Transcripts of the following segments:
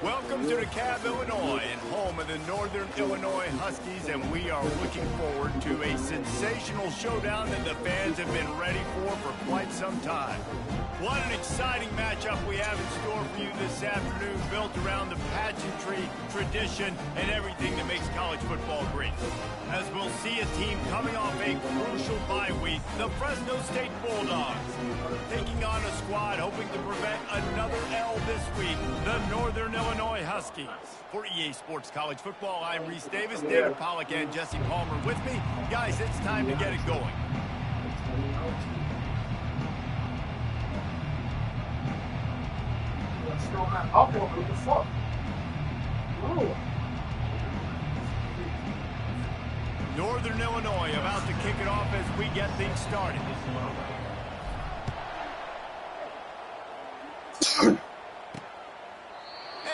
Welcome to DeKalb, Illinois, and home of the Northern Illinois Huskies, and we are looking forward to a sensational showdown that the fans have been ready for quite some time. What an exciting matchup we have in store for you this afternoon, built around the pageantry, tradition, and everything that makes college football great. As we'll see a team coming off a crucial bye week, the Fresno State Bulldogs, taking on a squad hoping to prevent another L this week, the Northern Illinois Huskies. For EA Sports College Football, I'm Reese Davis, David Pollack, and Jesse Palmer with me. Guys, it's time to get it going. Northern Illinois about to kick it off as we get things started.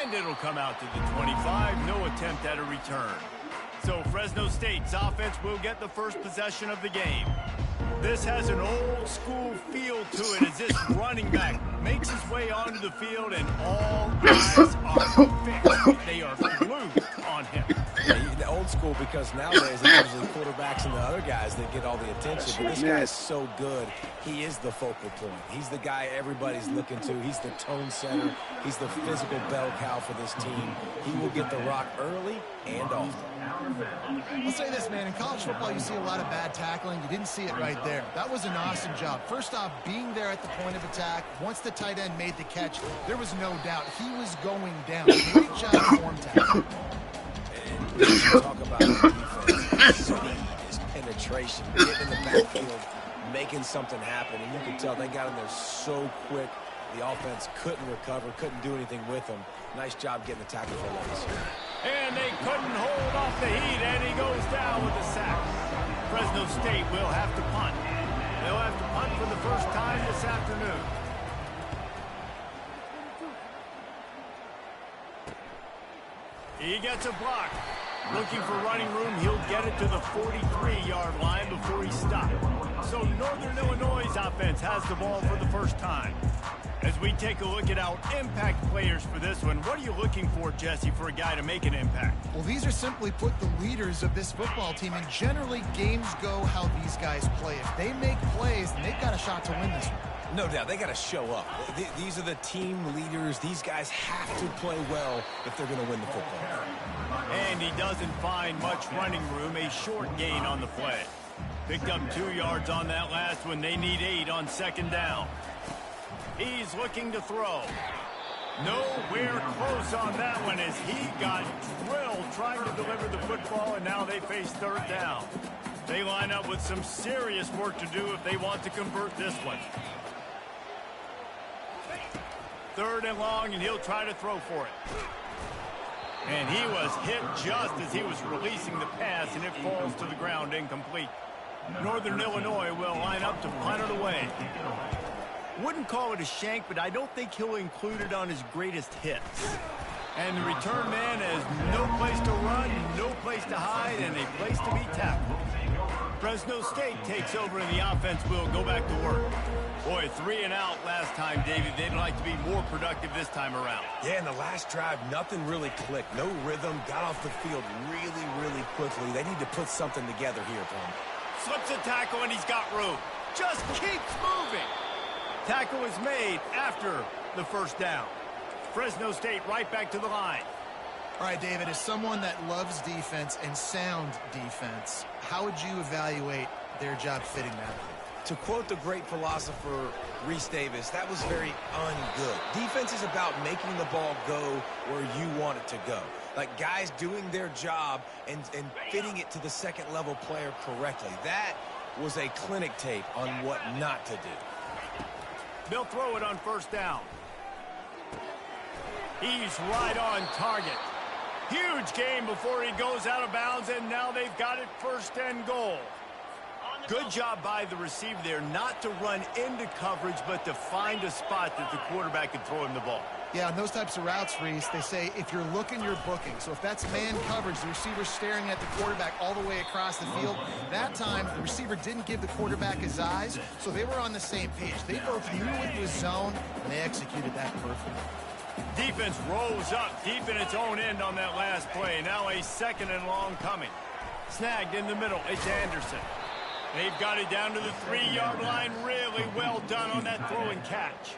And it'll come out to the 25. No attempt at a return. So Fresno State's offense will get the first possession of the game. This has an old school feel to it as this running back makes his way onto the field and all eyes are fixed. They are glued on him. The old school because nowadays it's usually quarterbacks and the other guys that get all the attention. But this guy is so good. He is the focal point. He's the guy everybody's looking to. He's the tone setter. He's the physical bell cow for this team. He will get the rock early and often. I'll say this, man. In college football, you see a lot of bad tackling. You didn't see it right there. That was an awesome job. First off, being there at the point of attack. Once the tight end made the catch, there was no doubt he was going down. Great job form tackle. And talk about defense, speed, his penetration, getting in the backfield, making something happen. And you can tell they got in there so quick. The offense couldn't recover, couldn't do anything with him. Nice job getting the tackle for Lewis. And they couldn't hold off the heat, and he goes down with a sack. Fresno State will have to punt. They'll have to punt for the first time this afternoon. He gets a block. Looking for running room, he'll get it to the 43-yard line before he stopped. So Northern Illinois' offense has the ball for the first time. As we take a look at our impact players for this one, what are you looking for, Jesse, for a guy to make an impact? Well, these are simply put the leaders of this football team, and generally games go how these guys play. If they make plays, then they've got a shot to win this one. No doubt, they got to show up. These are the team leaders. These guys have to play well if they're going to win the football. And he doesn't find much running room, a short gain on the play. Picked up 2 yards on that last one. They need 8 on second down. He's looking to throw. Nowhere close on that one as he got drilled trying to deliver the football, and now they face third down. They line up with some serious work to do if they want to convert this one. Third and long, and he'll try to throw for it. And he was hit just as he was releasing the pass, and it falls to the ground incomplete. Northern Illinois will line up to punt it away. Wouldn't call it a shank, but I don't think he'll include it on his greatest hits. And the return man has no place to run, no place to hide, and a place to be tackled. Fresno State takes over, and the offense will go back to work. Boy, 3 and out last time, David. They'd like to be more productive this time around. Yeah, in the last drive, nothing really clicked. No rhythm, got off the field really, really quickly. They need to put something together here, Tom. Slips a tackle, and he's got room. Just keeps moving. Tackle is made after the first down. Fresno State right back to the line. All right, David, as someone that loves defense and sound defense, how would you evaluate their job fitting that? To quote the great philosopher Reese Davis, that was very ungood. Defense is about making the ball go where you want it to go. Like guys doing their job and fitting it to the second level player correctly. That was a clinic tape on what not to do. They'll throw it on first down. He's right on target. Huge gain before he goes out of bounds, and now they've got it first and goal. Good job by the receiver there not to run into coverage, but to find a spot that the quarterback can throw him the ball. Yeah, on those types of routes, Reese, they say if you're looking, you're booking. So if that's man coverage, the receiver's staring at the quarterback all the way across the field. That time, the receiver didn't give the quarterback his eyes, so they were on the same page. They both knew it was zone, and they executed that perfectly. Defense rolls up deep in its own end on that last play. Now a 2nd and long coming. Snagged in the middle. It's Anderson. They've got it down to the 3-yard line. Really well done on that throw and catch.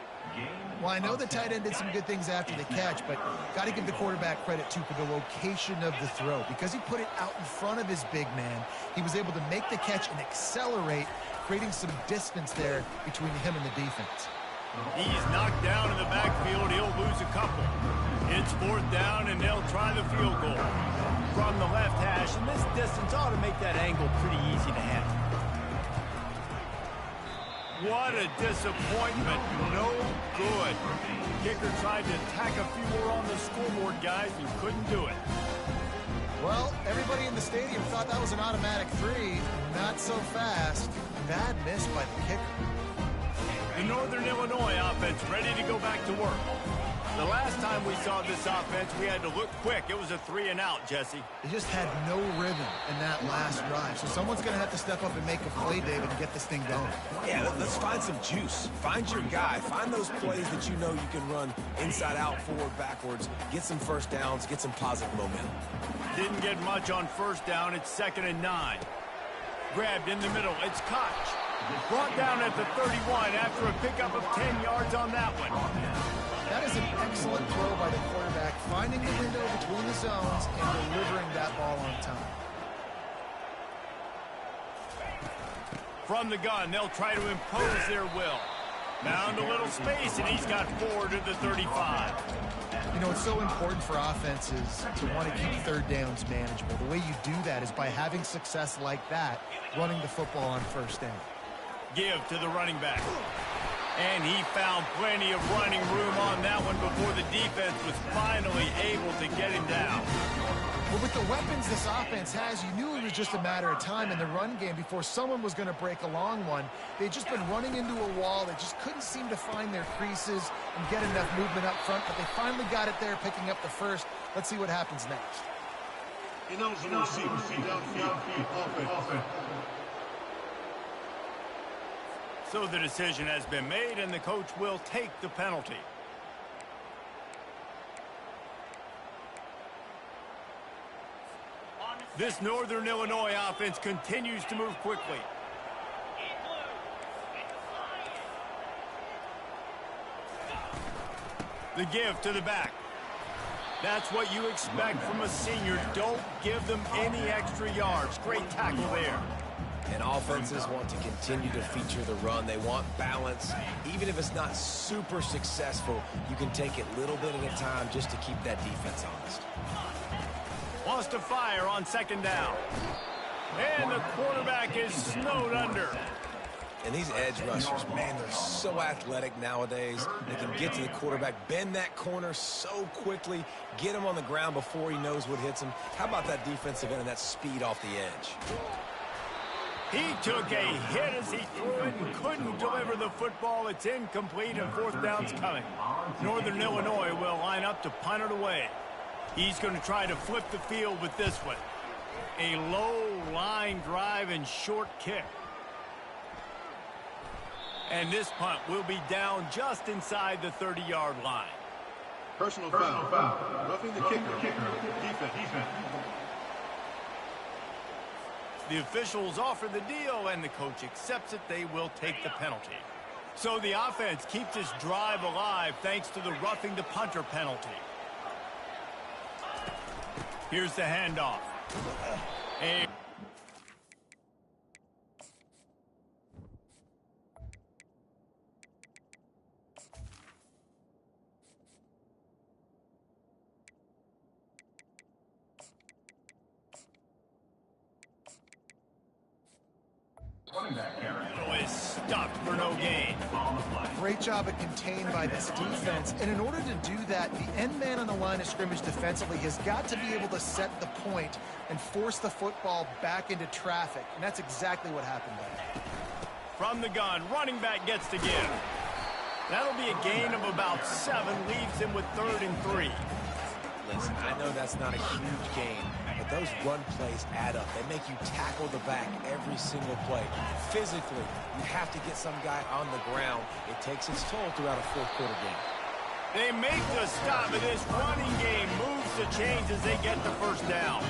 Well, I know the tight end did some good things after the catch, but got to give the quarterback credit, too, for the location of the throw. Because he put it out in front of his big man, he was able to make the catch and accelerate, creating some distance there between him and the defense. He's knocked down in the backfield. He'll lose a couple. It's 4th down, and they'll try the field goal. From the left hash, and this distance ought to make that angle pretty easy to handle. What a disappointment. No good. Kicker tried to tack a few more on the scoreboard, guys, and couldn't do it. Well, everybody in the stadium thought that was an automatic 3. Not so fast. Bad miss by the kicker. The Northern Illinois offense ready to go back to work. The last time we saw this offense, we had to look quick. It was a 3-and-out, Jesse. They just had no rhythm in that last drive. So someone's going to have to step up and make a play, David, and get this thing going. Yeah, let's find some juice. Find your guy. Find those plays that you know you can run inside out, forward, backwards. Get some first downs. Get some positive momentum. Didn't get much on 1st down. It's 2nd and 9. Grabbed in the middle. It's Koch. Brought down at the 31 after a pickup of 10 yards on that one. That is an excellent throw by the quarterback, finding the window between the zones and delivering that ball on time. From the gun, they'll try to impose their will. Found a little space, and he's got 4 to the 35. You know, it's so important for offenses to want to keep 3rd downs manageable. The way you do that is by having success like that, running the football on 1st down. Give to the running back. And he found plenty of running room on that one before the defense was finally able to get him down. Well, with the weapons this offense has, you knew it was just a matter of time in the run game before someone was going to break a long one. They'd just been running into a wall. They just couldn't seem to find their creases and get enough movement up front, but they finally got it there, picking up the 1st. Let's see what happens next. So the decision has been made, and the coach will take the penalty. This Northern Illinois offense continues to move quickly. The give to the back. That's what you expect from a senior. Don't give them any extra yards. Great tackle there. And offenses want to continue to feature the run. They want balance. Even if it's not super successful, you can take it little bit at a time just to keep that defense honest. Wants to fire on 2nd down. And the quarterback is snowed under. And these edge rushers, man, they're so athletic nowadays. They can get to the quarterback, bend that corner so quickly, get him on the ground before he knows what hits him. How about that defensive end and that speed off the edge? He took a hit as he threw it and couldn't deliver the football. It's incomplete, and 4th down's coming. Northern Illinois will line up to punt it away. He's going to try to flip the field with this one. A low line drive and short kick. And this punt will be down just inside the 30-yard line. Personal foul. Roughing the kicker. Defense. The officials offer the deal, and the coach accepts it. They will take the penalty. So the offense keeps this drive alive thanks to the roughing the punter penalty. Here's the handoff. And is stuffed for no gain. Great job of contained by this defense. And in order to do that, the end man on the line of scrimmage defensively has got to be able to set the point and force the football back into traffic. And that's exactly what happened there. From the gun, running back gets to give. That'll be a gain of about 7, leaves him with 3rd and 3. Listen, I know that's not a huge gain, but those run plays add up. They make you tackle the back every single play. Physically, you have to get some guy on the ground. It takes its toll throughout a fourth-quarter game. They make the stop, and this running game moves the chains as they get the first down.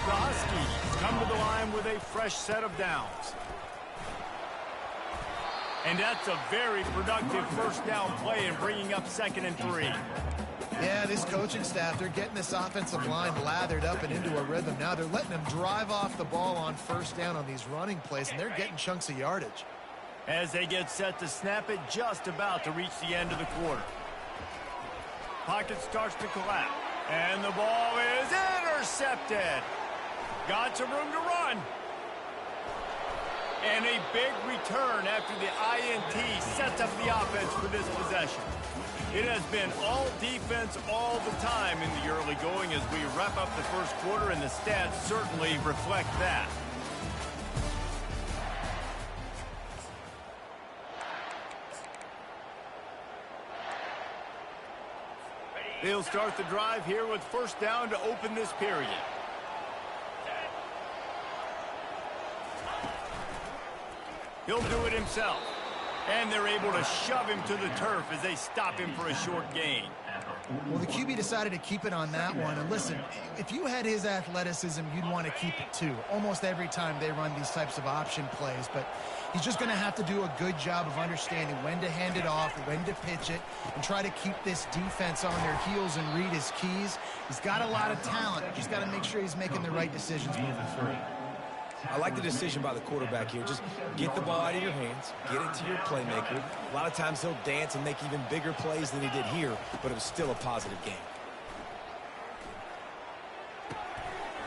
The Huskies come to the line with a fresh set of downs. And that's a very productive first down play in bringing up 2nd and 3. Yeah, this coaching staff, they're getting this offensive line lathered up and into a rhythm. Now they're letting them drive off the ball on first down on these running plays, and they're getting chunks of yardage. As they get set to snap it, just about to reach the end of the quarter. Pocket starts to collapse, and the ball is intercepted. Got some room to run. And a big return after the INT sets up the offense for this possession. It has been all defense all the time in the early going as we wrap up the first quarter, and the stats certainly reflect that. They'll start the drive here with first down to open this period. He'll do it himself. And they're able to shove him to the turf as they stop him for a short gain. Well, the QB decided to keep it on that one. And listen, if you had his athleticism, you'd want to keep it too. Almost every time they run these types of option plays. But he's just going to have to do a good job of understanding when to hand it off, when to pitch it, and try to keep this defense on their heels and read his keys. He's got a lot of talent. Just got to make sure he's making the right decisions moving forward. I like the decision by the quarterback here. Just get the ball out of your hands, get it to your playmaker. A lot of times he'll dance and make even bigger plays than he did here, but it was still a positive game.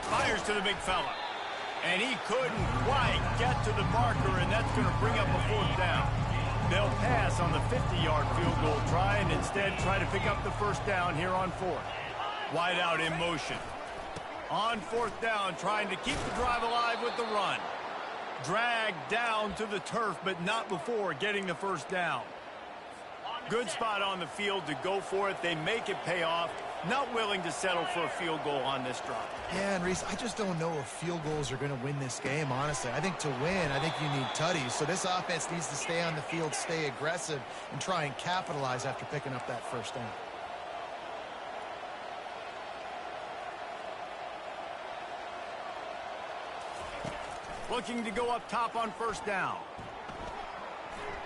Fires to the big fella. And he couldn't quite get to the marker, and that's going to bring up a 4th down. They'll pass on the 50-yard field goal try and instead try to pick up the first down here on 4th. Wide out in motion. On 4th down, trying to keep the drive alive with the run. Dragged down to the turf, but not before getting the first down. Good spot on the field to go for it. They make it pay off. Not willing to settle for a field goal on this drive. Yeah, and Reese, I just don't know if field goals are going to win this game, honestly. I think to win, I think you need tutties. So this offense needs to stay on the field, stay aggressive, and try and capitalize after picking up that first down. Looking to go up top on first down.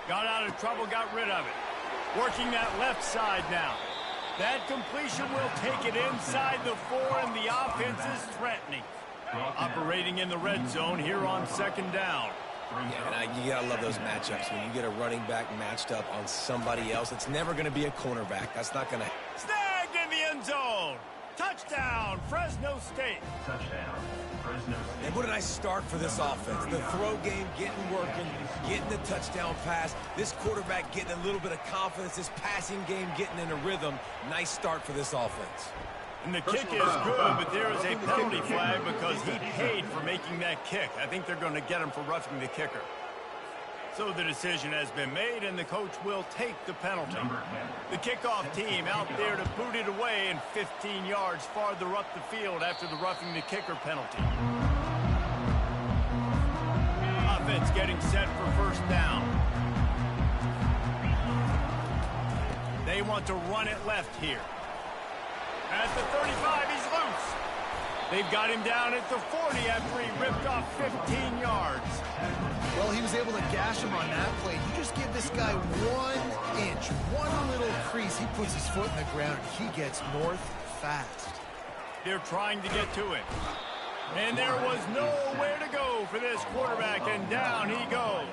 Got out of trouble, got rid of it. Working that left side now. That completion will take it inside the 4, and the offense is threatening. Operating in the red zone here on 2nd down. Yeah, and you gotta love those matchups. When you get a running back matched up on somebody else, it's never gonna be a cornerback. That's not gonna... Snagged in the end zone. Touchdown, Fresno State. Touchdown, Fresno State. And what a nice start for this offense. The throw game getting working, getting the touchdown pass. This quarterback getting a little bit of confidence. This passing game getting in a rhythm. Nice start for this offense. And the kick is good, but there is a penalty flag because he paid for making that kick. I think they're going to get him for roughing the kicker. So the decision has been made, and the coach will take the penalty. The kickoff team out there to boot it away, and 15 yards farther up the field after the roughing the kicker penalty. Offense getting set for first down. They want to run it left here. At the 35, he's loose. They've got him down at the 40 after he ripped off 15 yards. Well, he was able to gash him on that play. You just give this guy 1 inch, one little crease. He puts his foot in the ground, and he gets north fast. They're trying to get to it. And there was nowhere to go for this quarterback, and down he goes.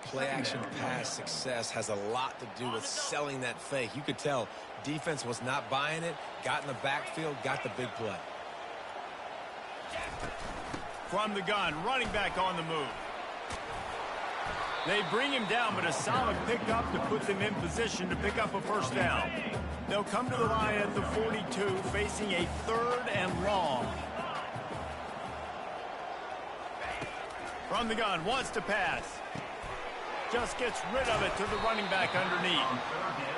Play-action pass success has a lot to do with selling that fake. You could tell defense was not buying it, got in the backfield, got the big play. From the gun, running back on the move. They bring him down, but a solid pickup to put them in position to pick up a first down. They'll come to the line at the 42, facing a 3rd and long. From the gun, wants to pass. just gets rid of it to the running back underneath.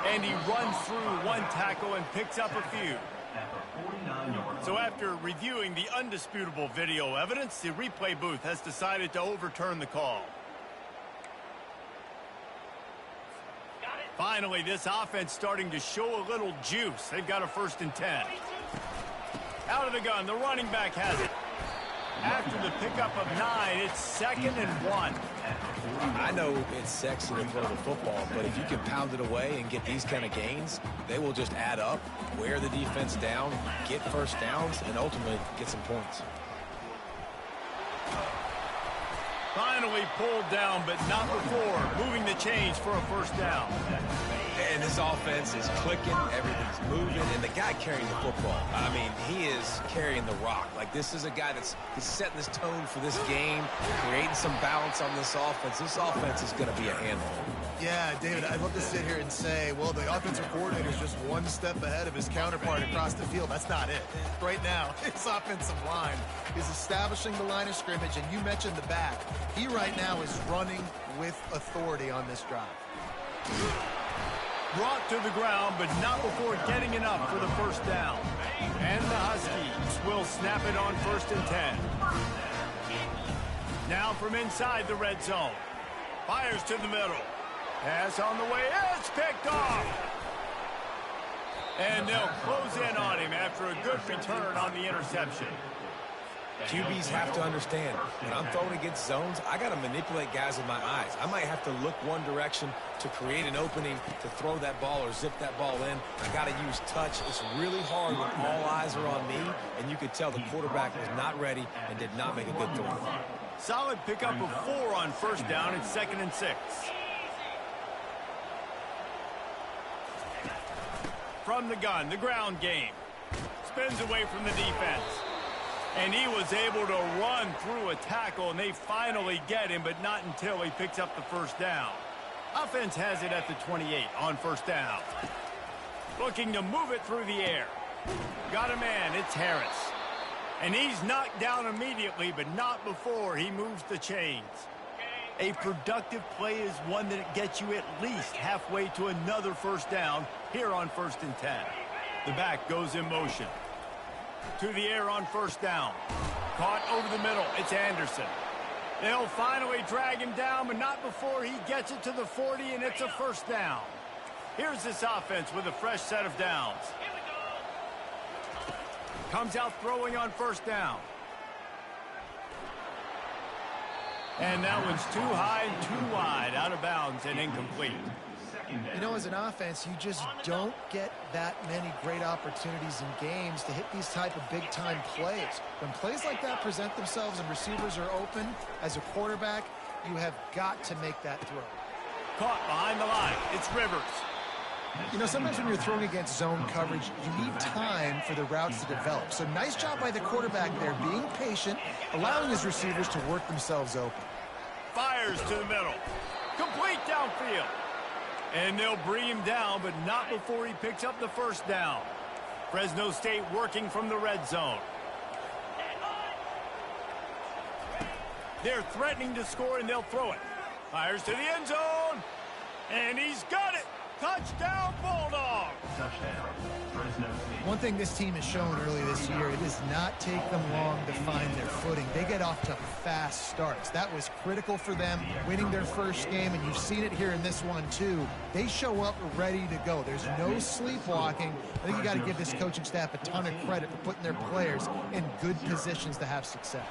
And he runs through one tackle and picks up a few. So after reviewing the undisputable video evidence, the replay booth has decided to overturn the call. Finally, this offense starting to show a little juice. They've got a 1st and 10. Out of the gun, the running back has it. After the pickup of 9, it's 2nd and 1. I know it's sexy to throw the football, but if you can pound it away and get these kind of gains, they will just add up, wear the defense down, get 1st downs, and ultimately get some points. Finally pulled down, but not before moving the chains for a 1st down. And this offense is clicking, everything's moving, and the guy carrying the football, I mean, he is carrying the rock. Like, this is a guy he's setting this tone for this game, creating some balance on this offense. This offense is going to be a handful. Yeah, David, I'd love to sit here and say, well, the offensive coordinator is just one step ahead of his counterpart across the field. That's not it. Right now, his offensive line is establishing the line of scrimmage, and you mentioned the back. He right now is running with authority on this drive. Brought to the ground, but not before getting enough for the 1st down. And the Huskies will snap it on 1st and 10. Now from inside the red zone. Fires to the middle. Pass on the way. It's picked off. And they'll close in on him after a good return on the interception. QBs have to understand, when I'm throwing against zones, I got to manipulate guys with my eyes. I might have to look one direction to create an opening to throw that ball or zip that ball in. I got to use touch. It's really hard when all eyes are on me, and you could tell the quarterback was not ready and did not make a good throw. Solid pickup of 4 on 1st down and 2nd and 6. From the gun, the ground game. Spins away from the defense. And he was able to run through a tackle, and they finally get him, but not until he picks up the 1st down. Offense has it at the 28 on 1st down. Looking to move it through the air. Got a man, it's Harris. And he's knocked down immediately, but not before he moves the chains. A productive play is one that gets you at least halfway to another 1st down here on 1st and 10. The back goes in motion. To the air on 1st down. Caught over the middle. It's Anderson. They'll finally drag him down, but not before he gets it to the 40, and it's a 1st down. Here's this offense with a fresh set of downs. Comes out throwing on 1st down. And that one's too high and too wide, out of bounds and incomplete. You know, as an offense, you just don't get that many great opportunities in games to hit these type of big-time plays. When plays like that present themselves and receivers are open, as a quarterback, you have got to make that throw. Caught behind the line. It's Rivers. You know, sometimes when you're throwing against zone coverage, you need time for the routes to develop. So nice job by the quarterback there, being patient, allowing his receivers to work themselves open. Fires to the middle. Complete downfield. And they'll bring him down, but not before he picks up the 1st down. Fresno State working from the red zone. They're threatening to score, and they'll throw it. Fires to the end zone. And he's got it. Touchdown, Bulldogs. Touchdown, Fresno State. One thing this team has shown early this year, it does not take them long to find their footing. They get off to fast starts. That was critical for them, winning their 1st game, and you've seen it here in this one, too. They show up ready to go. There's no sleepwalking. I think you got to give this coaching staff a ton of credit for putting their players in good positions to have success.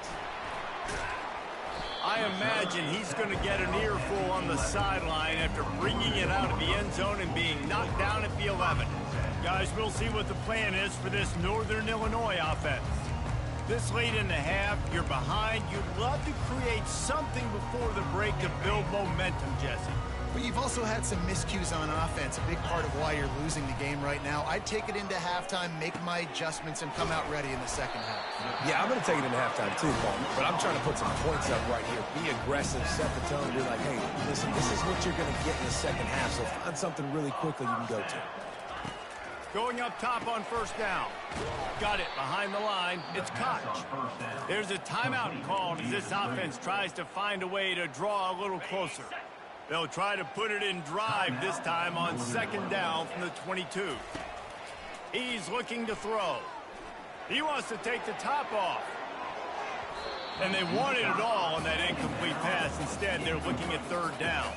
I imagine he's going to get an earful on the sideline after bringing it out of the end zone and being knocked down at the 11. Guys, we'll see what the plan is for this Northern Illinois offense. This late in the half, you're behind. You'd love to create something before the break to build momentum, Jesse. But you've also had some miscues on offense, a big part of why you're losing the game right now. I'd take it into halftime, make my adjustments, and come out ready in the 2nd half. Yeah, I'm going to take it into halftime too, Paul. But I'm trying to put some points up right here. Be aggressive, set the tone, be like, hey, listen, this is what you're going to get in the 2nd half, so find something really quickly you can go to. Going up top on 1st down. Got it behind the line. It's Koch. There's a timeout called as this offense tries to find a way to draw a little closer. They'll try to put it in drive this time on second down from the 22. He's looking to throw. He wants to take the top off. And they wanted it all on that incomplete pass. Instead, they're looking at third down.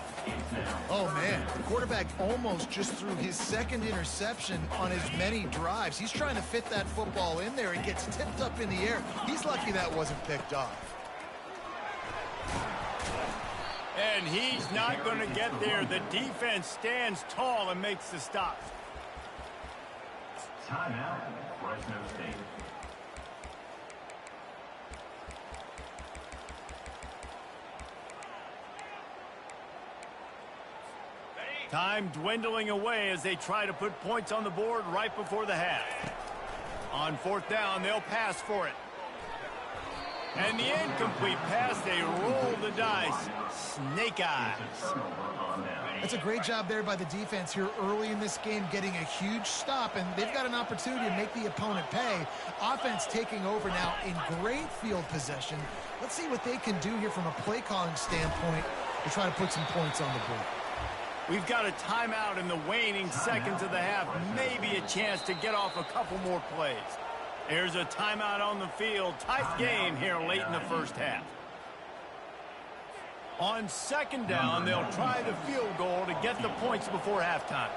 Oh, man. The quarterback almost just threw his second interception on as many drives. He's trying to fit that football in there. It gets tipped up in the air. He's lucky that wasn't picked off. And he's not going to get there. The defense stands tall and makes the stop. Timeout, Fresno State. Time dwindling away as they try to put points on the board right before the half. On fourth down, they'll pass for it. And the incomplete pass, they roll the dice. Snake eyes. That's a great job there by the defense here early in this game, getting a huge stop, and they've got an opportunity to make the opponent pay. Offense taking over now in great field possession. Let's see what they can do here from a play calling standpoint to try to put some points on the board. We've got a timeout in the waning seconds of the half. Maybe a chance to get off a couple more plays. There's a timeout on the field. Tight game here late in the first half. On second down, they'll try the field goal to get the points before halftime.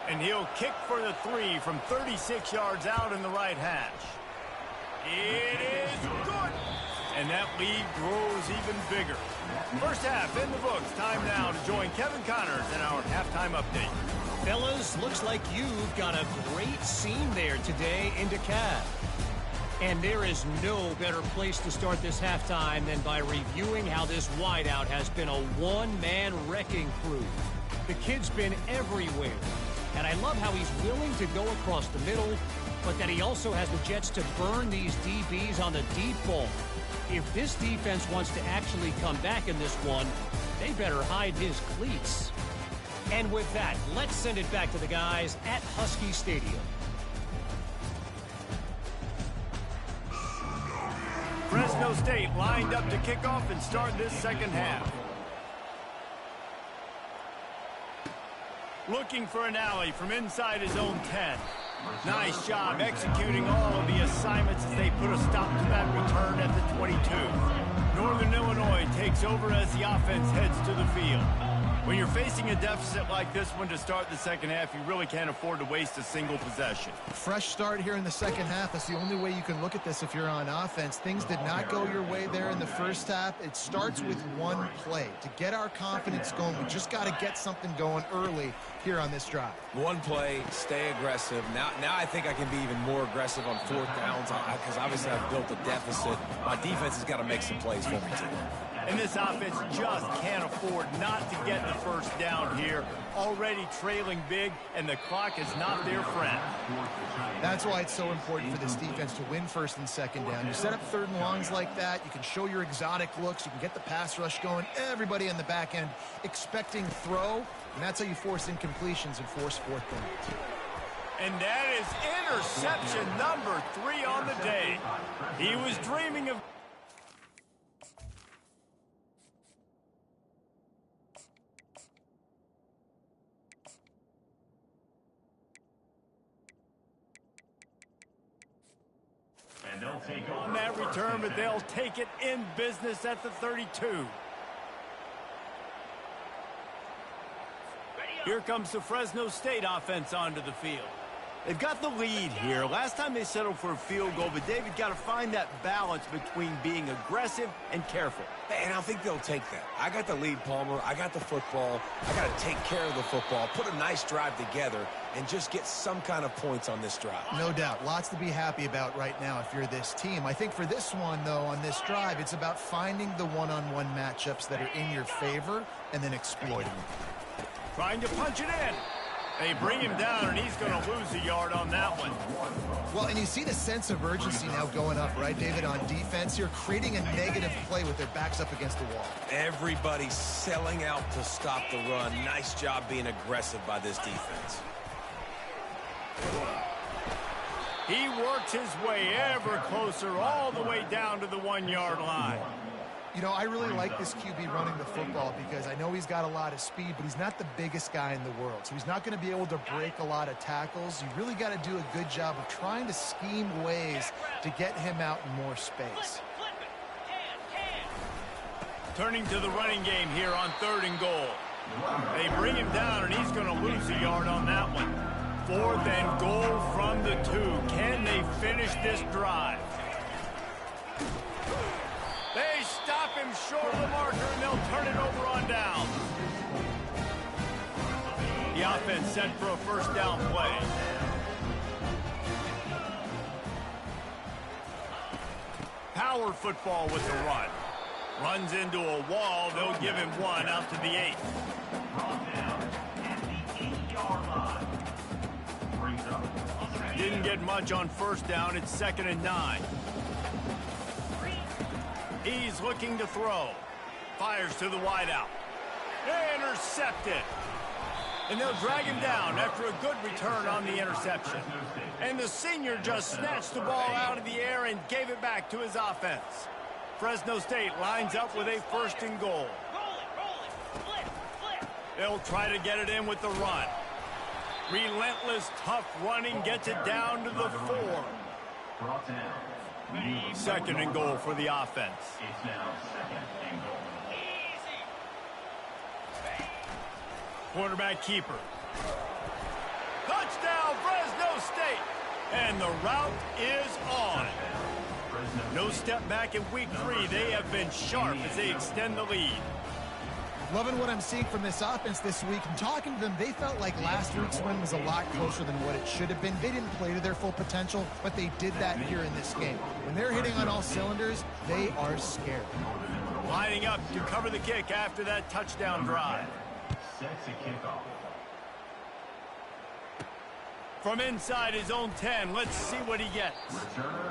And he'll kick for the 3 from 36 yards out in the right hash. It is good. And that lead grows even bigger. First half in the books. Time now to join Kevin Connors in our halftime update. Fellas, looks like you've got a great scene there today in DeKalb. And there is no better place to start this halftime than by reviewing how this wideout has been a one-man wrecking crew. The kid's been everywhere. And I love how he's willing to go across the middle, but that he also has the jets to burn these DBs on the deep ball. If this defense wants to actually come back in this one, they better hide his cleats. And with that, let's send it back to the guys at Husky Stadium. Fresno State lined up to kick off and start this second half. Looking for an alley from inside his own 10. Nice job executing all of the assignments as they put a stop to that return at the 22. Northern Illinois takes over as the offense heads to the field. When you're facing a deficit like this one to start the second half, you really can't afford to waste a single possession. Fresh start here in the second half. That's the only way you can look at this if you're on offense. Things did not go your way there in the first half. It starts with one play. To get our confidence going, we just got to get something going early here on this drive. One play, stay aggressive. Now I think I can be even more aggressive on fourth downs because obviously I've built a deficit. My defense has got to make some plays for me too. And this offense just can't afford not to get the first down here. Already trailing big, and the clock is not their friend. That's why it's so important for this defense to win first and second down. You set up third and longs like that, you can show your exotic looks, you can get the pass rush going, everybody on the back end expecting throw, and that's how you force incompletions and force fourth downs. And that is interception number 3 on the day. He was dreaming of... on that return, but they'll take it in business at the 32. Here comes the Fresno State offense onto the field. They've got the lead here. Last time they settled for a field goal, but David got to find that balance between being aggressive and careful. And I think they'll take that. I got the lead, Palmer. I got the football. I got to take care of the football, put a nice drive together, and just get some kind of points on this drive. No doubt. Lots to be happy about right now if you're this team. I think for this one, though, on this drive, it's about finding the one-on-one matchups that are in your favor and then exploiting them. Trying to punch it in. They bring him down, and he's going to lose a yard on that one. Well, and you see the sense of urgency now going up, right, David, on defense here, creating a negative play with their backs up against the wall. Everybody's selling out to stop the run. Nice job being aggressive by this defense. He works his way ever closer all the way down to the 1-yard line. You know, I really like this QB running the football because I know he's got a lot of speed, but he's not the biggest guy in the world. So he's not going to be able to break a lot of tackles. You really got to do a good job of trying to scheme ways to get him out in more space. Turning to the running game here on 3rd and goal. They bring him down, and he's going to lose a yard on that one. 4th and goal from the 2. Can they finish this drive? They stop him short of the marker, and they'll turn it over on down. The offense set for a 1st down play. Power football with the run. Runs into a wall. They'll give him 1 out to the 8. Didn't get much on 1st down. It's 2nd and 9. He's looking to throw. Fires to the wideout. Intercepted. And they'll drag him down after a good return on the interception. And the senior just snatched the ball out of the air and gave it back to his offense. Fresno State lines up with a 1st and goal. They'll try to get it in with the run. Relentless, tough running gets it down to the 4. 2nd and goal for the offense. It's now 2nd and goal. Quarterback keeper. Touchdown, Fresno State. And the route is on. No step back in week 3. They have been sharp as they extend the lead. Loving what I'm seeing from this offense this week. And talking to them, they felt like last week's win was a lot closer than what it should have been. They didn't play to their full potential, but they did that here in this game. When they're hitting on all cylinders, they are scared. Lining up to cover the kick after that touchdown drive. Sets a kickoff. From inside his own 10, let's see what he gets.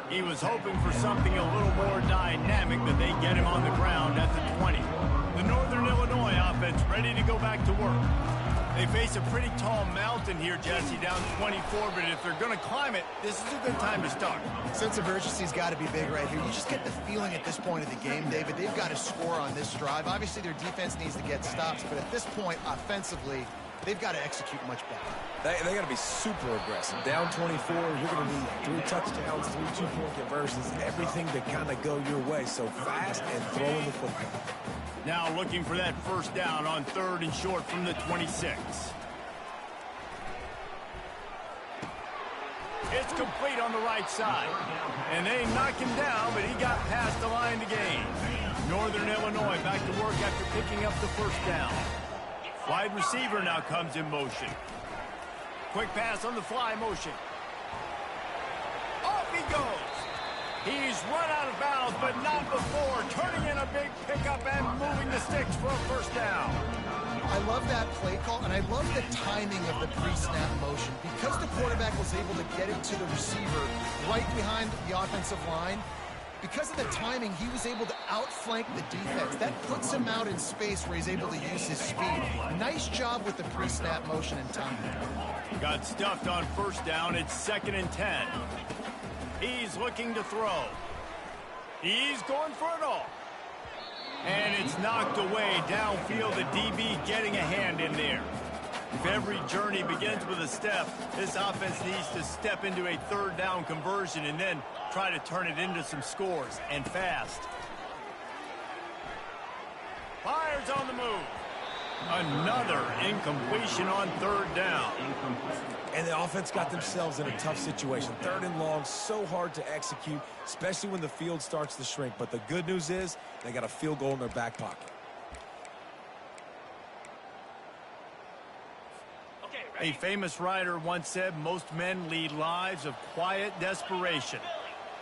He was hoping for something a little more dynamic, but they get him on the ground at the 20. The Northern Illinois offense ready to go back to work. They face a pretty tall mountain here, Jesse, down 24, but if they're going to climb it, this is a good time to start. Sense of urgency's got to be big right here. You just get the feeling at this point of the game, David, they've got to score on this drive. Obviously, their defense needs to get stops, but at this point, offensively, they've got to execute much better. They got to be super aggressive. Down 24, you're going to need 3 touchdowns, 3 two-point conversions, everything to kind of go your way. So fast and throwing the football. Now looking for that 1st down on 3rd and short from the 26. It's complete on the right side. And they knock him down, but he got past the line to gain. Northern Illinois back to work after picking up the 1st down. Wide receiver now comes in motion. Quick pass on the fly motion. Off he goes. He's run out of bounds, but not before. Turning in a big pickup and moving the sticks for a 1st down. I love that play call, and I love the timing of the pre-snap motion. Because the quarterback was able to get it to the receiver right behind the offensive line, because of the timing, he was able to outflank the defense. That puts him out in space where he's able to use his speed. Nice job with the pre-snap motion and timing. Got stuffed on 1st down. It's 2nd and 10. He's looking to throw. He's going for it all. And it's knocked away downfield. The DB getting a hand in there. If every journey begins with a step, this offense needs to step into a 3rd down conversion and then try to turn it into some scores, and fast. Fires on the move. Another incompletion on 3rd down. And the offense got themselves in a tough situation. 3rd and long, so hard to execute, especially when the field starts to shrink. But the good news is they got a field goal in their back pocket. A famous writer once said, most men lead lives of quiet desperation.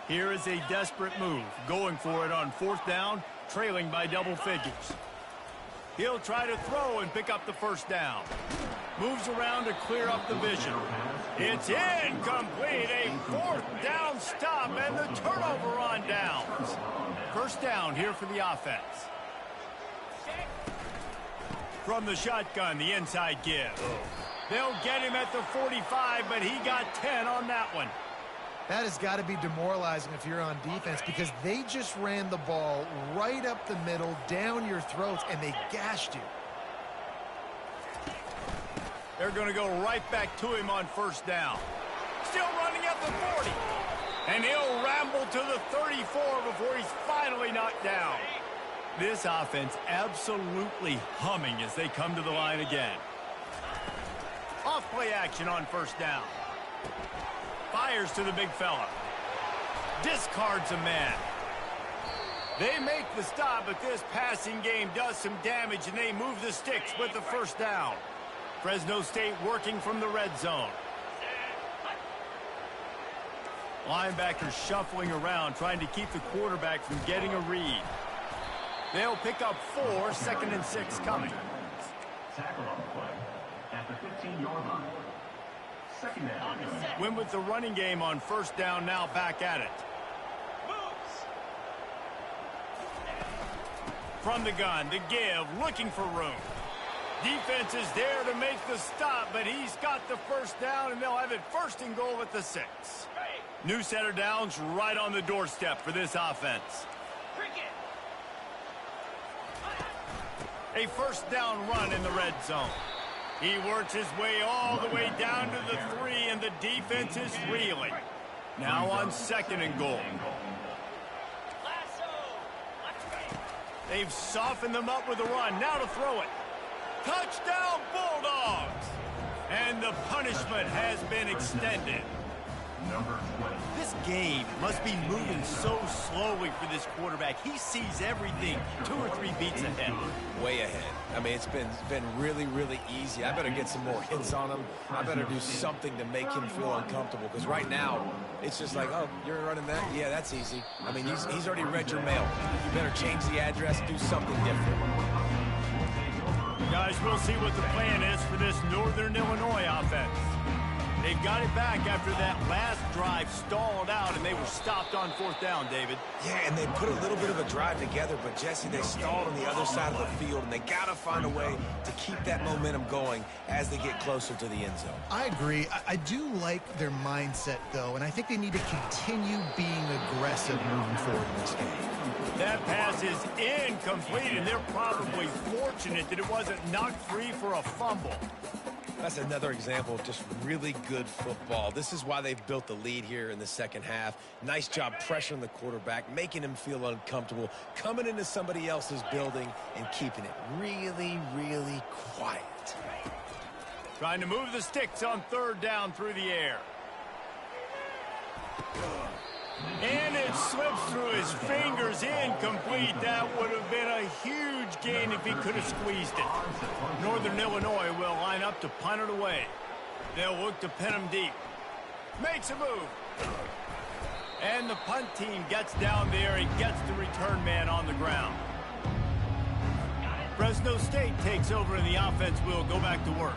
Here is a desperate move, going for it on 4th down, trailing by double figures. He'll try to throw and pick up the 1st down. Moves around to clear up the vision. It's incomplete, a 4th down stop, and the turnover on downs. 1st down here for the offense. From the shotgun, the inside give. They'll get him at the 45, but he got 10 on that one. That has got to be demoralizing if you're on defense because they just ran the ball right up the middle, down your throats, and they gashed you. They're going to go right back to him on first down. Still running at the 40. And he'll ramble to the 34 before he's finally knocked down. This offense absolutely humming as they come to the line again. Off play action on first down. Fires to the big fella. Discards a man. They make the stop, but this passing game does some damage, and they move the sticks with the first down. Fresno State working from the red zone. Linebackers shuffling around, trying to keep the quarterback from getting a read. They'll pick up 4, 2nd and 6 coming. Tackle on the play at the 15-yard line. Second down. Win with the running game on first down, now back at it. From the gun, the give, looking for room. Defense is there to make the stop, but he's got the first down, and they'll have it 1st and goal at the 6. New set of downs right on the doorstep for this offense. A first down run in the red zone. He works his way all the way down to the 3, and the defense is reeling. Now on 2nd and goal. They've softened them up with a run. Now to throw it. Touchdown, Bulldogs! And the punishment has been extended. Number 20. This game must be moving so slowly for this quarterback. He sees everything 2 or 3 beats ahead. Way ahead. I mean, it's been really, really easy. I better get some more hits on him. I better do something to make him feel uncomfortable, because right now, it's just like, oh, you're running that? Yeah, that's easy. I mean, he's already read your mail. You better change the address, do something different. Guys, we'll see what the plan is for this Northern Illinois offense. They've got it back after that last drive stalled out, and they were stopped on 4th down, David. Yeah, and they put a little bit of a drive together, but, Jesse, they stalled on the other side of the field, and they got to find a way to keep that momentum going as they get closer to the end zone. I agree. I do like their mindset, though, and I think they need to continue being aggressive moving forward in this game. That pass is incomplete, and they're probably fortunate that it wasn't knocked free for a fumble. That's another example of just really good football. This is why they've built the lead here in the second half. Nice job pressuring the quarterback, making him feel uncomfortable, coming into somebody else's building and keeping it really, really quiet. Trying to move the sticks on 3rd down through the air. And it slips through his fingers, incomplete. That would have been a huge gain if he could have squeezed it. Northern Illinois will line up to punt it away. They'll look to pin him deep. Makes a move. And the punt team gets down there and gets the return man on the ground. Fresno State takes over and the offense will go back to work.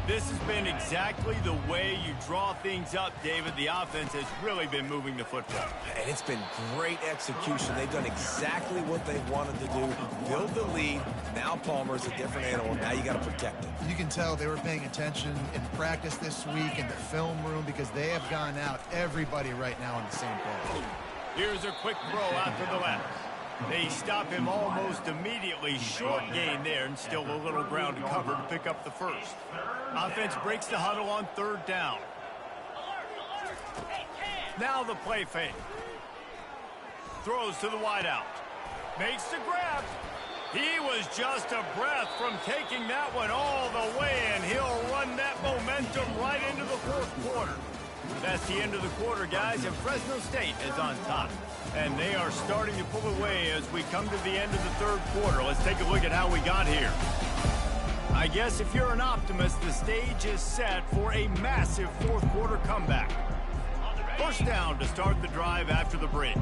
This has been exactly the way you draw things up, David. The offense has really been moving the football. And it's been great execution. They've done exactly what they wanted to do. Build the lead. Now Palmer's a different animal. Now you got to protect him. You can tell they were paying attention in practice this week in the film room because they have gone out everybody right now on the same page. Here's a quick throw out to the left. They stop him almost immediately. Short gain there, and still a little ground to cover to pick up the first. Offense breaks the huddle on 3rd down. Now the play fake. Throws to the wideout. Makes the grab. He was just a breath from taking that one all the way, and he'll run that momentum right into the 4th quarter. That's the end of the quarter, guys, and Fresno State is on top. And they are starting to pull away as we come to the end of the 3rd quarter. Let's take a look at how we got here. I guess if you're an optimist, the stage is set for a massive 4th quarter comeback. First down to start the drive after the break.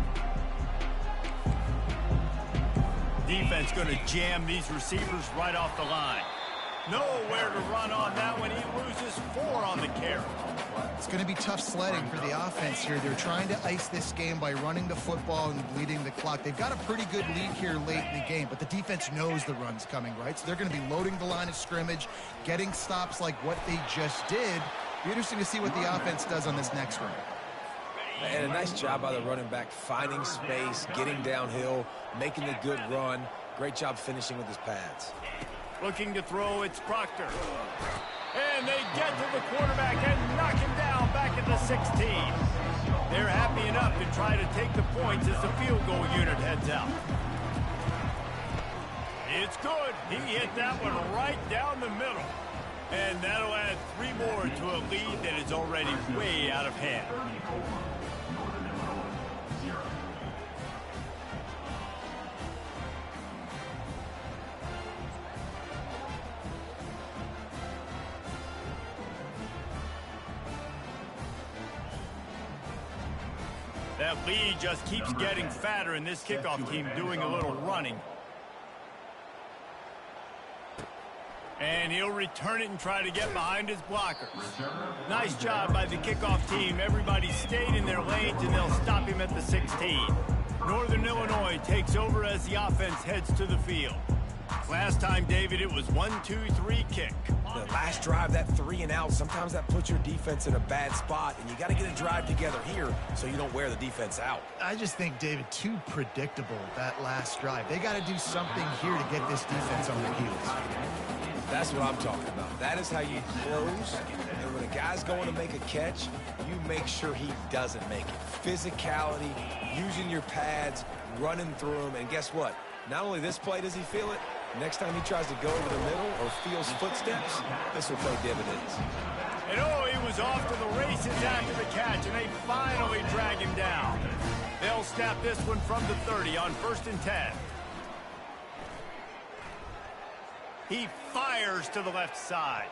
Defense going to jam these receivers right off the line. Nowhere to run on that one. He loses 4 on the carry. It's going to be tough sledding for the offense here. They're trying to ice this game by running the football and bleeding the clock. They've got a pretty good lead here late in the game, but the defense knows the run's coming, right? So they're going to be loading the line of scrimmage, getting stops like what they just did. Be interesting to see what the offense does on this next one. And a nice job by the running back, finding space, getting downhill, making a good run. Great job finishing with his pads. Looking to throw, it's Proctor. And they get to the quarterback and knock him down back at the 16. They're happy enough to try to take the points as the field goal unit heads out. It's good. He hit that one right down the middle. And that'll add 3 more to a lead that is already way out of hand. That lead just keeps getting fatter, and this kickoff team doing a little running. And he'll return it and try to get behind his blockers. Nice job by the kickoff team. Everybody stayed in their lanes, and they'll stop him at the 16. Northern Illinois takes over as the offense heads to the field. Last time, David, it was 1-2-3 kick. The last drive, that 3 and out, sometimes that puts your defense in a bad spot, and you got to get a drive together here so you don't wear the defense out. I just think, David, too predictable, that last drive. They got to do something here to get this defense on their heels. That's what I'm talking about. That is how you close, and when a guy's going to make a catch, you make sure he doesn't make it. Physicality, using your pads, running through them, and guess what? Not only this play does he feel it, next time he tries to go over the middle or feels footsteps, this will pay dividends. And oh, he was off to the races after the catch, and they finally drag him down. They'll snap this one from the 30 on 1st and 10. He fires to the left side.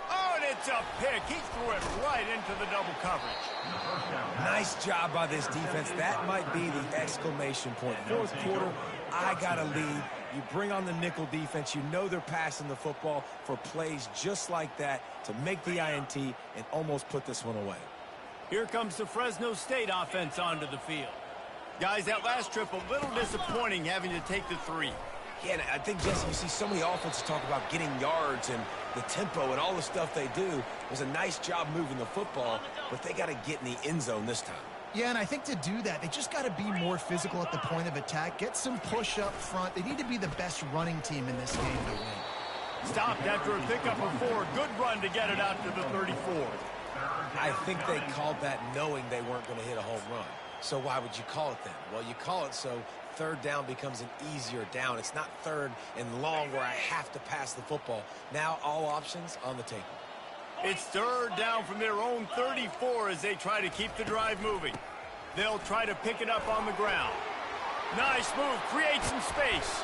Oh, and it's a pick. He threw it right into the double coverage. Nice job by this defense. That might be the exclamation point. 4th quarter, I got a lead. You bring on the nickel defense. You know they're passing the football for plays just like that to make the INT and almost put this one away. Here comes the Fresno State offense onto the field. Guys, that last trip a little disappointing having to take the 3. Yeah, and I think, Jesse, you see so many offenses talk about getting yards and the tempo and all the stuff they do. It was a nice job moving the football, but they got to get in the end zone this time. Yeah, and I think to do that, they just got to be more physical at the point of attack, get some push up front. They need to be the best running team in this game to win. Stopped after a pickup of 4. Good run to get it out to the 34. I think they called that knowing they weren't going to hit a home run. So why would you call it then? Well, you call it so 3rd down becomes an easier down. It's not 3rd and long where I have to pass the football. Now all options on the table. It's 3rd down from their own 34 as they try to keep the drive moving. They'll try to pick it up on the ground. Nice move, create some space.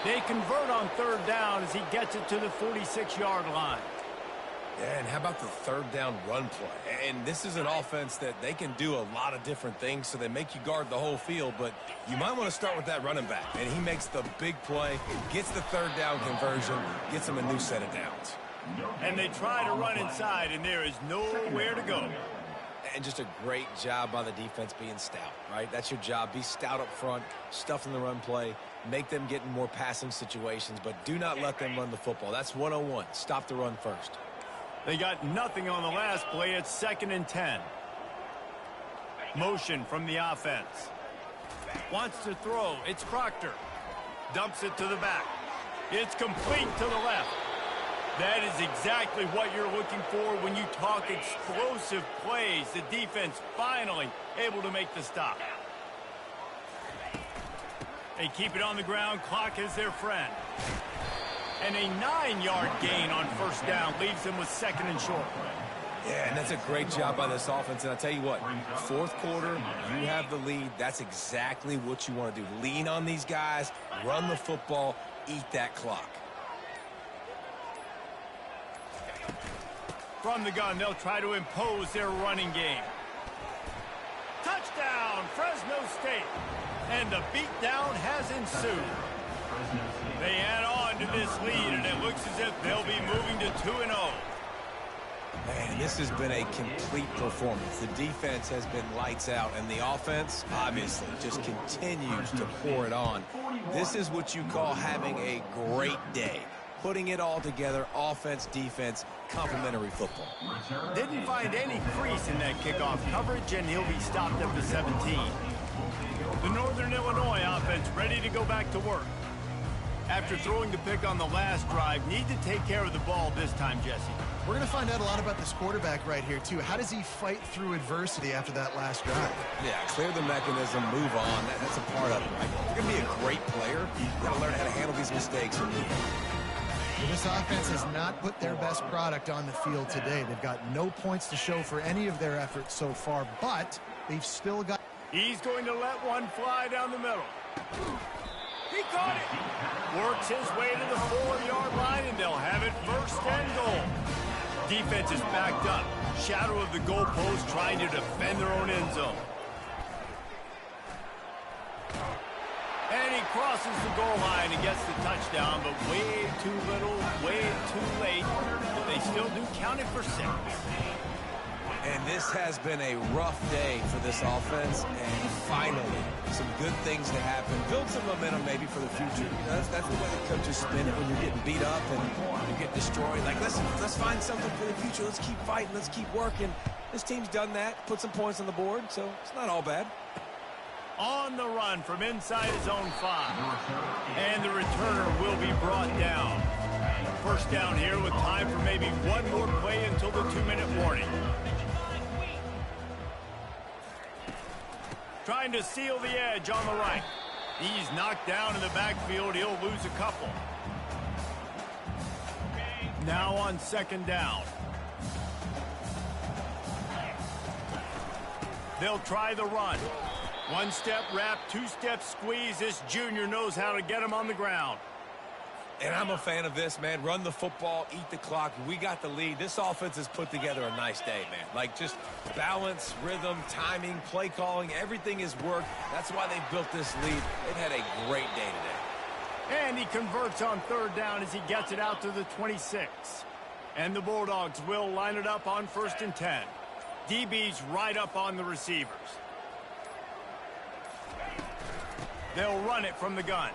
They convert on 3rd down as he gets it to the 46-yard line. Yeah, and how about the 3rd down run play? And this is an offense that they can do a lot of different things, so they make you guard the whole field, but you might want to start with that running back. And he makes the big play, gets the 3rd down conversion, gets him a new set of downs. And they try to run inside, and there is nowhere to go. And just a great job by the defense being stout, right? That's your job. Be stout up front, stuff in the run play, make them get in more passing situations, but do not let them run the football. That's 101. Stop the run first. They got nothing on the last play. It's 2nd and 10. Motion from the offense. Wants to throw. It's Proctor. Dumps it to the back. It's complete to the left. That is exactly what you're looking for when you talk explosive plays. The defense finally able to make the stop. They keep it on the ground. Clock is their friend. And a 9-yard gain on 1st down leaves them with 2nd and short. Yeah, and that's a great job by this offense. And I'll tell you what, 4th quarter, you have the lead. That's exactly what you want to do. Lean on these guys, run the football, eat that clock. From the gun, they'll try to impose their running game. Touchdown, Fresno State. And the beatdown has ensued. They add on to this lead, and it looks as if they'll be moving to 2-0. Man, this has been a complete performance. The defense has been lights out, and the offense, obviously, just continues to pour it on. This is what you call having a great day. putting it all together, offense, defense, complementary football. Didn't find any crease in that kickoff coverage, and he'll be stopped at the 17. The Northern Illinois offense ready to go back to work. After throwing the pick on the last drive, need to take care of the ball this time, Jesse. We're going to find out a lot about this quarterback right here, too. How does he fight through adversity after that last drive? Yeah, clear the mechanism, move on. That's a part of it, right? You're going to be a great player. You've got to learn how to handle these mistakes and move on. Well, this offense has not put their best product on the field today. They've got no points to show for any of their efforts so far, but they've still got... He's going to let one fly down the middle. He caught it. Works his way to the 4-yard line, and they'll have it 1st and goal. Defense is backed up. Shadow of the goalpost trying to defend their own end zone. And he crosses the goal line and gets the touchdown, but way too little, way too late. But they still do count it for 6. And this has been a rough day for this offense, and finally, some good things to happen. Build some momentum maybe for the future. You know, that's the way the coaches spin it when you're getting beat up and you get destroyed. Like, listen, let's find something for the future. Let's keep fighting. Let's keep working. This team's done that, put some points on the board, so it's not all bad. On the run from inside his own 5. And the returner will be brought down. 1st down here with time for maybe one more play until the 2-minute warning. Trying to seal the edge on the right. He's knocked down in the backfield. He'll lose a couple. Now on 2nd down. They'll try the run. 1-step wrap, 2-step squeeze. This junior knows how to get him on the ground. And I'm a fan of this, man. Run the football, eat the clock. We got the lead. This offense has put together a nice day, man. Like, just balance, rhythm, timing, play calling, everything has worked. That's why they built this lead. They've had a great day today. And he converts on 3rd down as he gets it out to the 26. And the Bulldogs will line it up on 1st and 10. DB's right up on the receivers. They'll run it from the gun.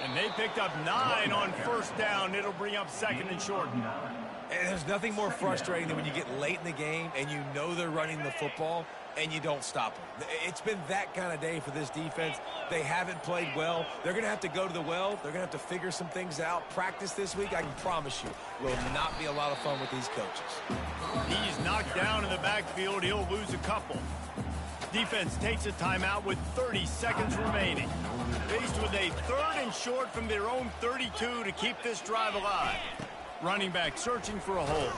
And they picked up 9 on 1st down. It'll bring up 2nd and short. And there's nothing more frustrating than when you get late in the game and you know they're running the football and you don't stop them. It's been that kind of day for this defense. They haven't played well. They're going to have to go to the well. They're going to have to figure some things out. Practice this week, I can promise you, will not be a lot of fun with these coaches. He's knocked down in the backfield. He'll lose a couple. Defense takes a timeout with 30 seconds remaining. Faced with a 3rd and short from their own 32 to keep this drive alive. Running back searching for a hole.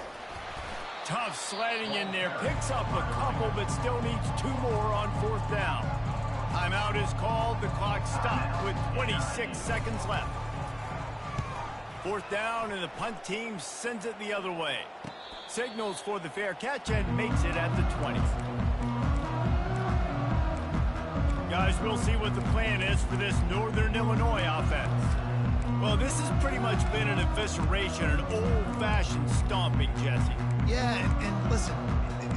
Tough sledding in there. Picks up a couple, but still needs 2 more on 4th down. Timeout is called. The clock stopped with 26 seconds left. 4th down, and the punt team sends it the other way. Signals for the fair catch and makes it at the 20. Guys, we'll see what the plan is for this Northern Illinois offense. Well, this has pretty much been an evisceration, an old-fashioned stomping, Jesse. Yeah, and listen,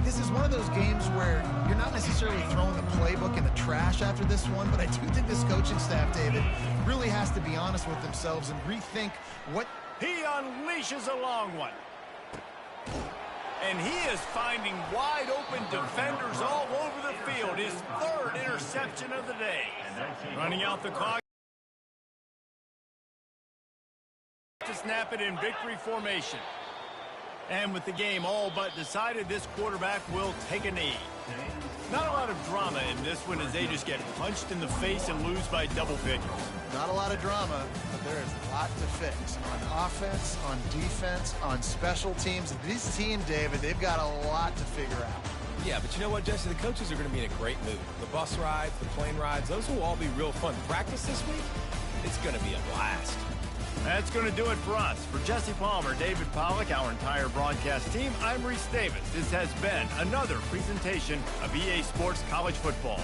this is one of those games where you're not necessarily throwing the playbook in the trash after this one, but I do think this coaching staff, David, really has to be honest with themselves and rethink what... He unleashes a long one. And he is finding wide-open defenders all over the field. His 3rd interception of the day. Running out the clock. To snap it in victory formation. And with the game all but decided, this quarterback will take a knee. Not a lot of drama in this one as they just get punched in the face and lose by double figures. Not a lot of drama, but there is a lot to fix. On offense, on defense, on special teams. This team, David, they've got a lot to figure out. Yeah, but you know what, Jesse? The coaches are going to be in a great mood. The bus rides, the plane rides, those will all be real fun. Practice this week, it's going to be a blast. That's going to do it for us. For Jesse Palmer, David Pollack, our entire broadcast team, I'm Reese Davis. This has been another presentation of EA Sports College Football.